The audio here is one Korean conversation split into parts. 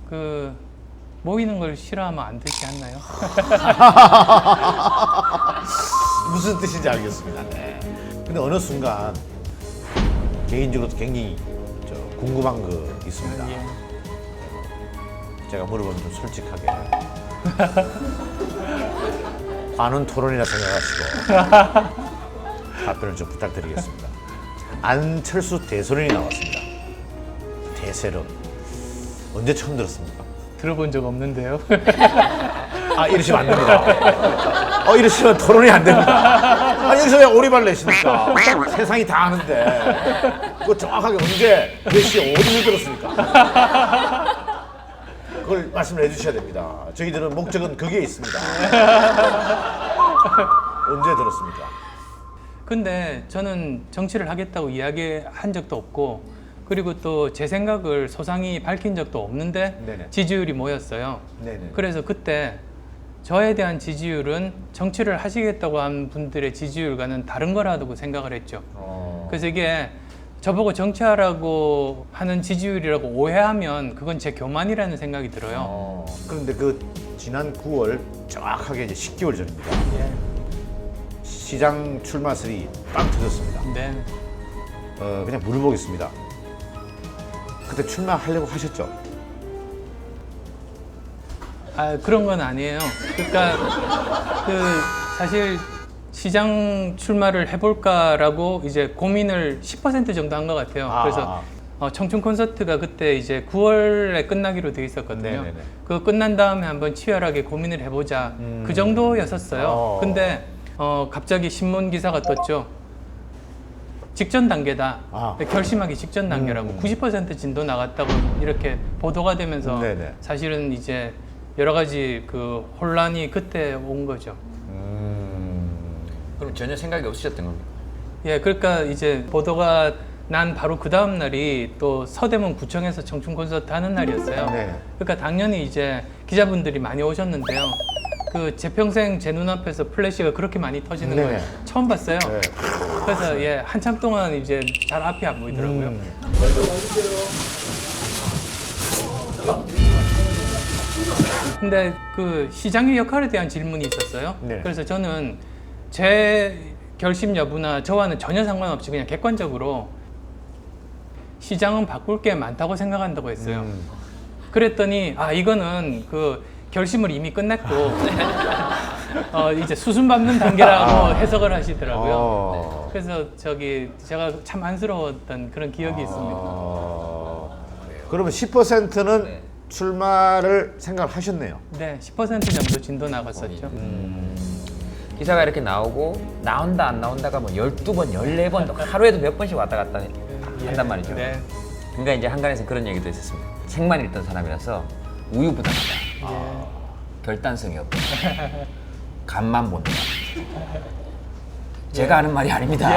그 모이는 걸 싫어하면 안 되지 않나요? 무슨 뜻인지 알겠습니다. 네. 근데 어느 순간 개인적으로도 굉장히 궁금한 거 있습니다. 예. 제가 물어보면 좀 솔직하게 관훈 토론이라 생각하시고 답변을 좀 부탁드리겠습니다. 안철수 대선인이 나왔습니다. 대세론 언제 처음 들었습니까? 들어본 적 없는데요. 아, 이러시면 안 됩니다. 이러시면 토론이 안 됩니다. 아니, 여기서 왜 오리발 내십니까? 세상이 다 아는데. 그거 정확하게 언제, 몇 시에, 어디서 들었습니까? 그걸 말씀을 해주셔야 됩니다. 저희들은 목적은 거기에 있습니다. 언제 들었습니까? 근데 저는 정치를 하겠다고 이야기한 적도 없고, 그리고 또 제 생각을 소상히 밝힌 적도 없는데 네네. 지지율이 모였어요. 네네. 그래서 그때 저에 대한 지지율은 정치를 하시겠다고 한 분들의 지지율과는 다른 거라고 생각을 했죠. 그래서 이게 저보고 정치하라고 하는 지지율이라고 오해하면 그건 제 교만이라는 생각이 들어요. 그런데 그 지난 9월 정확하게 이제 10개월 전입니다. 예. 시장 출마설이 빵 터졌습니다. 네. 그냥 물어보겠습니다. 그때 출마하려고 하셨죠? 아, 그런 건 아니에요. 그러니까 사실 시장 출마를 해볼까라고 이제 고민을 10% 정도 한 것 같아요. 그래서 청춘 콘서트가 그때 이제 9월에 끝나기로 돼 있었거든요. 네네네. 그거 끝난 다음에 한번 치열하게 고민을 해보자. 그 정도였었어요. 근데 갑자기 신문 기사가 떴죠. 직전 단계다. 결심하기 직전 단계라고 90% 진도 나갔다고 이렇게 보도가 되면서 네네. 사실은 이제 여러 가지 그 혼란이 그때 온 거죠. 그럼 전혀 생각이 없으셨던 겁니까? 예, 그러니까 이제 보도가 난 바로 그 다음 날이 또 서대문 구청에서 청춘 콘서트 하는 날이었어요. 네. 그러니까 당연히 이제 기자분들이 많이 오셨는데요. 그 제 평생 제 눈앞에서 플래시가 그렇게 많이 터지는 걸 네네. 처음 봤어요. 네. 그래서 예, 한참 동안 이제 잘 앞이 안 보이더라고요. 근데 그 시장의 역할에 대한 질문이 있었어요. 네. 그래서 저는 제 결심 여부나 저와는 전혀 상관없이 그냥 객관적으로 시장은 바꿀 게 많다고 생각한다고 했어요. 그랬더니 이거는 그 결심을 이미 끝냈고 이제 수순 밟는 단계라고 해석을 하시더라고요. 그래서 제가 참 안쓰러웠던 그런 기억이 있습니다. 그러면 10%는 네. 출마를 생각하셨네요. 네, 10% 정도 진도 나갔었죠. 기사가 이렇게 나오고 나온다 안 나온다가 뭐 12번, 14번 하루에도 몇 번씩 왔다 갔다 한단 말이죠. 네. 그러니까 이제 한간에서 그런 얘기도 있었습니다. 책만 읽던 사람이라서 우유부단하다. 결단성이 없다. 간만 본다. 제가 하는 말이 아닙니다.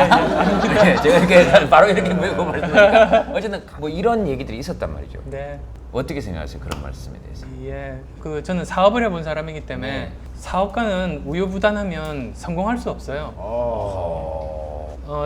네, 제가 이렇게 바로 이렇게 메고 말씀드리니까 어쨌든 뭐 이런 얘기들이 있었단 말이죠. 네. 어떻게 생각하세요? 그런 말씀에 대해서. 예. 그 저는 사업을 해본 사람이기 때문에 네. 사업가는 우유부단하면 성공할 수 없어요.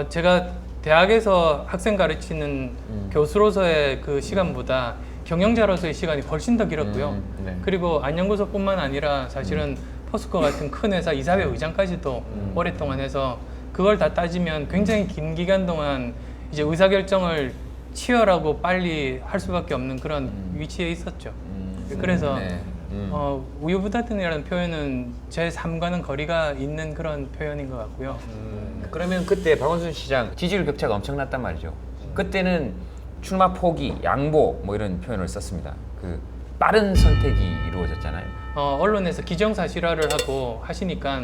제가 대학에서 학생 가르치는 교수로서의 그 시간보다 경영자로서의 시간이 훨씬 더 길었고요. 네. 그리고 안연구소뿐만 아니라 사실은 포스코 같은 큰 회사 이사회 의장까지도 오랫동안 해서 그걸 다 따지면 굉장히 긴 기간 동안 이제 의사결정을 치열하고 빨리 할 수밖에 없는 그런 위치에 있었죠. 그래서 네. 우유부단이라는 표현은 제 삶과는 거리가 있는 그런 표현인 것 같고요. 그러면 그때 박원순 시장 지지율 격차가 엄청났단 말이죠. 그때는 출마 포기, 양보 뭐 이런 표현을 썼습니다. 그 빠른 선택이 이루어졌잖아요. 언론에서 기정사실화를 하고 하시니까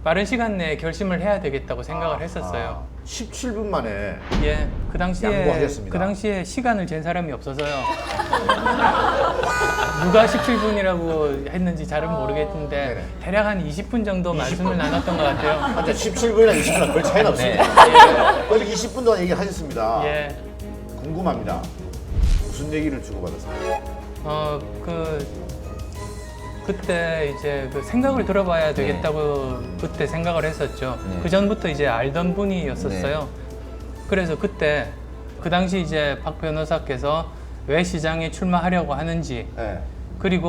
빠른 시간 내에 결심을 해야 되겠다고 생각을 했었어요. 17분 만에 예, 그 양보하셨습니다. 당시에 시간을 잰 사람이 없어서요. 누가 17분이라고 했는지 잘은 모르겠는데 네네. 대략 한 20분 정도 말씀을 나눴던 것 같아요. 한때 17분이나 20분이나 별 차이는 없습니다. 거의 20분 동안 얘기하셨습니다. 예, 궁금합니다. 무슨 얘기를 주고받았습니까? 그때 이제 그 생각을 들어봐야 되겠다고 그때 생각을 했었죠. 네. 그 전부터 이제 알던 분이었었어요. 그래서 그때 그 당시 이제 박 변호사께서 왜 시장에 출마하려고 하는지 네. 그리고